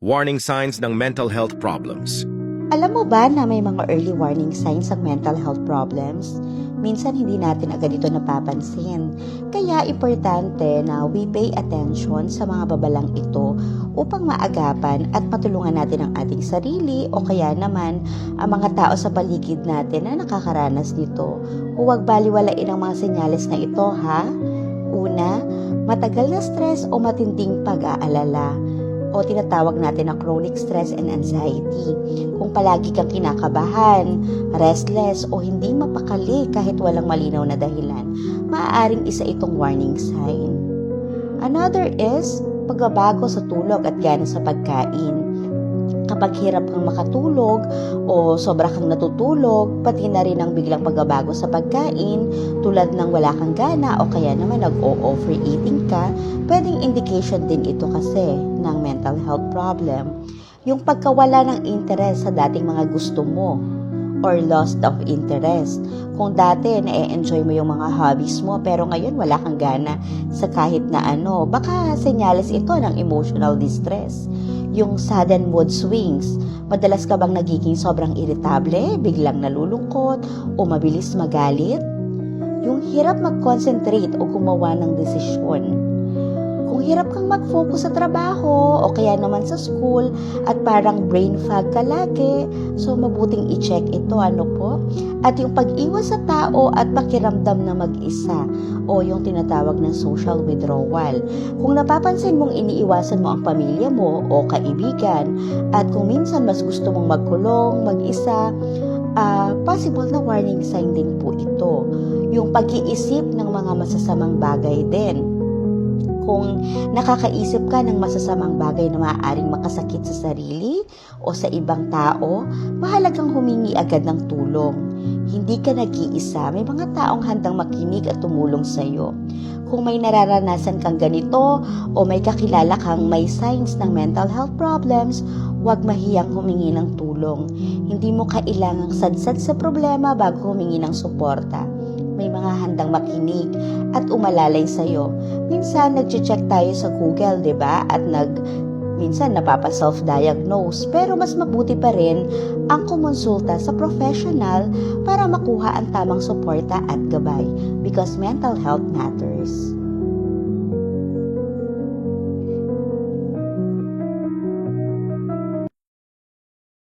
Warning signs ng mental health problems. Alam mo ba na may mga early warning signs ng mental health problems? Minsan hindi natin agad ito napapansin. Kaya importante na we pay attention sa mga babalang ito upang maagapan at matulungan natin ang ating sarili o kaya naman ang mga tao sa paligid natin na nakakaranas nito. Huwag baliwalain ang mga senyales na ito, ha? Una, matagal na stress o matinding pag-aalala o tinatawag natin na chronic stress and anxiety. Kung palagi kang kinakabahan, restless o hindi mapakali kahit walang malinaw na dahilan, maaaring isa itong warning sign. Another is pagbabago sa tulog at gana sa pagkain. Kapag hirap kang makatulog o sobra kang natutulog, pati na rin ang biglang pagbabago sa pagkain tulad ng wala kang gana o kaya naman nag-overeating ka, pwedeng indication din ito kasi ng mental health problem. Yung pagkawala ng interest sa dating mga gusto mo or loss of interest. Kung dati na-enjoy mo yung mga hobbies mo pero ngayon wala kang gana sa kahit na ano, baka senyales ito ng emotional distress. Yung sudden mood swings, madalas ka bang nagiging sobrang irritable, biglang nalulungkot o mabilis magalit? Yung hirap mag-concentrate o gumawa ng desisyon. Kung hirap kang mag-focus sa trabaho o kaya naman sa school at parang brain fog ka lagi, so mabuting i-check ito, ano po? At yung pag-iwas sa tao at pakiramdam na mag-isa o yung tinatawag ng social withdrawal. Kung napapansin mong iniiwasan mo ang pamilya mo o kaibigan at kung minsan mas gusto mong magkulong, mag-isa, possible na warning sign din po ito. Yung pag-iisip ng mga masasamang bagay din. Kung nakakaisip ka ng masasamang bagay na maaaring makasakit sa sarili o sa ibang tao, mahalagang humingi agad ng tulong. Hindi ka nag-iisa, may mga taong handang makinig at tumulong sa iyo. Kung may nararanasan kang ganito o may kakilala kang may signs ng mental health problems, huwag mahiyang humingi ng tulong. Hindi mo kailangang sadsad sa problema bago humingi ng suporta. May mga handang makinig at umalalay sa iyo. Minsan nagche-check tayo sa Google, 'di ba? At minsan napapa-self-diagnose, pero mas mabuti pa rin ang kumonsulta sa professional para makuha ang tamang suporta at gabay because mental health matters.